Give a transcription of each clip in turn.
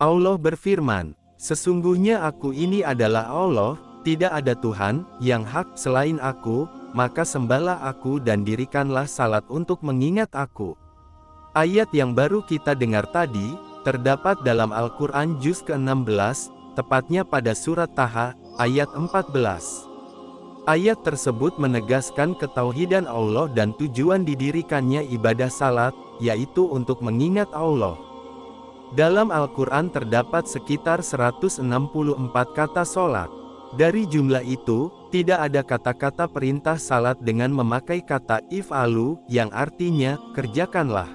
Allah berfirman, "Sesungguhnya Aku ini adalah Allah, tidak ada Tuhan yang hak selain Aku, maka sembahlah Aku dan dirikanlah salat untuk mengingat Aku." Ayat yang baru kita dengar tadi, terdapat dalam Al-Quran juz ke-16, tepatnya pada surat Taha, ayat 14. Ayat tersebut menegaskan ketauhidan Allah dan tujuan didirikannya ibadah salat, yaitu untuk mengingat Allah. Dalam Al-Quran terdapat sekitar 164 kata solat. Dari jumlah itu, tidak ada kata-kata perintah salat dengan memakai kata if'alu, yang artinya, kerjakanlah.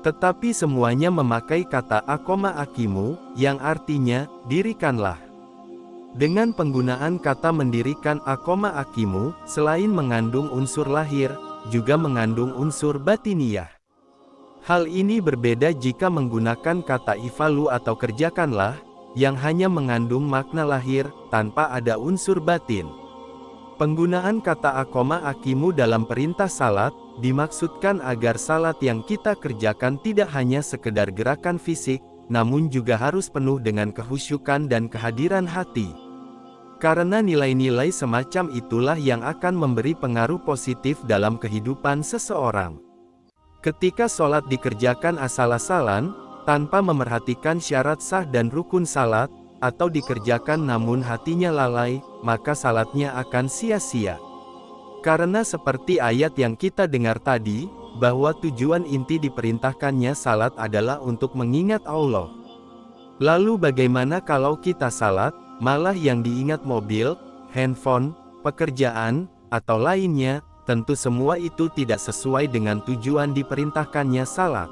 Tetapi semuanya memakai kata aqoma aqimu, yang artinya, dirikanlah. Dengan penggunaan kata mendirikan aqoma aqimu, selain mengandung unsur lahir, juga mengandung unsur batiniyah. Hal ini berbeda jika menggunakan kata ifalu atau kerjakanlah, yang hanya mengandung makna lahir, tanpa ada unsur batin. Penggunaan kata aqoma aqimu dalam perintah salat, dimaksudkan agar salat yang kita kerjakan tidak hanya sekedar gerakan fisik, namun juga harus penuh dengan kehusyukan dan kehadiran hati. Karena nilai-nilai semacam itulah yang akan memberi pengaruh positif dalam kehidupan seseorang. Ketika sholat dikerjakan asal-asalan, tanpa memerhatikan syarat sah dan rukun salat, atau dikerjakan namun hatinya lalai, maka salatnya akan sia-sia. Karena seperti ayat yang kita dengar tadi, bahwa tujuan inti diperintahkannya salat adalah untuk mengingat Allah. Lalu bagaimana kalau kita salat, malah yang diingat mobil, handphone, pekerjaan, atau lainnya? Tentu semua itu tidak sesuai dengan tujuan diperintahkannya salat.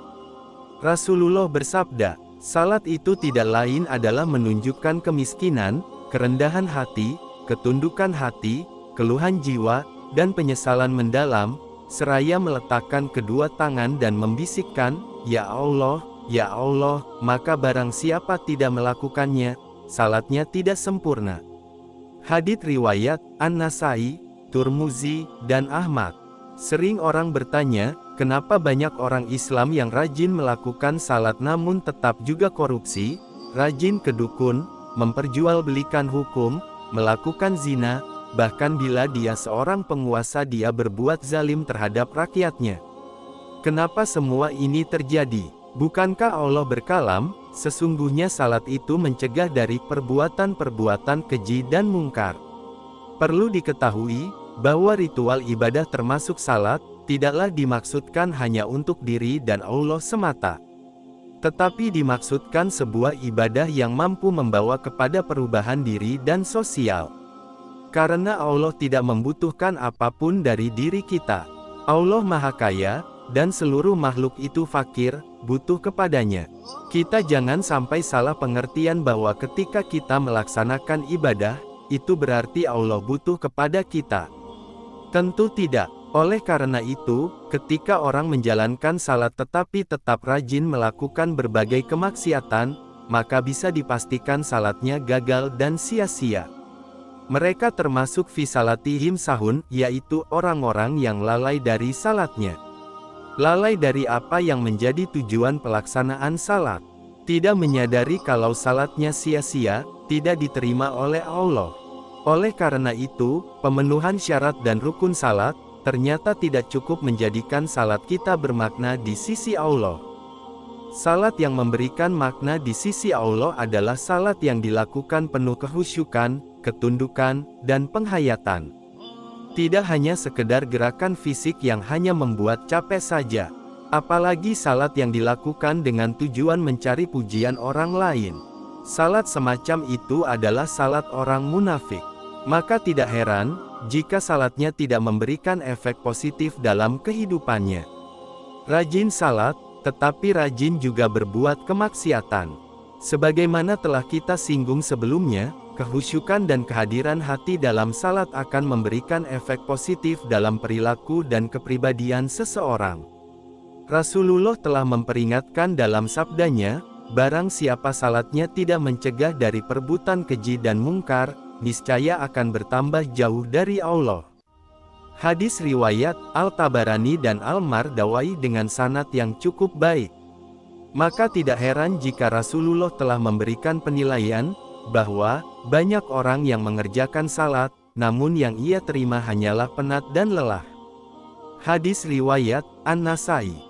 Rasulullah bersabda, salat itu tidak lain adalah menunjukkan kemiskinan, kerendahan hati, ketundukan hati, keluhan jiwa, dan penyesalan mendalam, seraya meletakkan kedua tangan dan membisikkan, "Ya Allah, ya Allah," maka barang siapa tidak melakukannya, salatnya tidak sempurna. Hadits riwayat An-Nasai, Turmuzi, dan Ahmad. Sering orang bertanya, kenapa banyak orang Islam yang rajin melakukan salat namun tetap juga korupsi, rajin ke dukun, memperjualbelikan hukum, melakukan zina, bahkan bila dia seorang penguasa dia berbuat zalim terhadap rakyatnya. Kenapa semua ini terjadi? Bukankah Allah berkalam, sesungguhnya salat itu mencegah dari perbuatan-perbuatan keji dan mungkar. Perlu diketahui, bahwa ritual ibadah termasuk salat, tidaklah dimaksudkan hanya untuk diri dan Allah semata. Tetapi dimaksudkan sebuah ibadah yang mampu membawa kepada perubahan diri dan sosial. Karena Allah tidak membutuhkan apapun dari diri kita. Allah Maha Kaya, dan seluruh makhluk itu fakir, butuh kepadanya. Kita jangan sampai salah pengertian bahwa ketika kita melaksanakan ibadah, itu berarti Allah butuh kepada kita. Tentu tidak. Oleh karena itu, ketika orang menjalankan salat tetapi tetap rajin melakukan berbagai kemaksiatan, maka bisa dipastikan salatnya gagal dan sia-sia. Mereka termasuk fi salatihim sahun, yaitu orang-orang yang lalai dari salatnya. Lalai dari apa yang menjadi tujuan pelaksanaan salat. Tidak menyadari kalau salatnya sia-sia, tidak diterima oleh Allah. Oleh karena itu, pemenuhan syarat dan rukun salat, ternyata tidak cukup menjadikan salat kita bermakna di sisi Allah. Salat yang memberikan makna di sisi Allah adalah salat yang dilakukan penuh kehusyukan, ketundukan, dan penghayatan. Tidak hanya sekedar gerakan fisik yang hanya membuat capek saja. Apalagi salat yang dilakukan dengan tujuan mencari pujian orang lain. Salat semacam itu adalah salat orang munafik. Maka tidak heran, jika salatnya tidak memberikan efek positif dalam kehidupannya. Rajin salat, tetapi rajin juga berbuat kemaksiatan. Sebagaimana telah kita singgung sebelumnya, kehusyukan dan kehadiran hati dalam salat akan memberikan efek positif dalam perilaku dan kepribadian seseorang. Rasulullah telah memperingatkan dalam sabdanya, barang siapa salatnya tidak mencegah dari perbuatan keji dan mungkar, niscaya akan bertambah jauh dari Allah. Hadis riwayat Al-Tabarani dan Al-Mardawai dengan sanad yang cukup baik. Maka tidak heran jika Rasulullah telah memberikan penilaian, bahwa, banyak orang yang mengerjakan salat, namun yang ia terima hanyalah penat dan lelah. Hadis riwayat An-Nasai.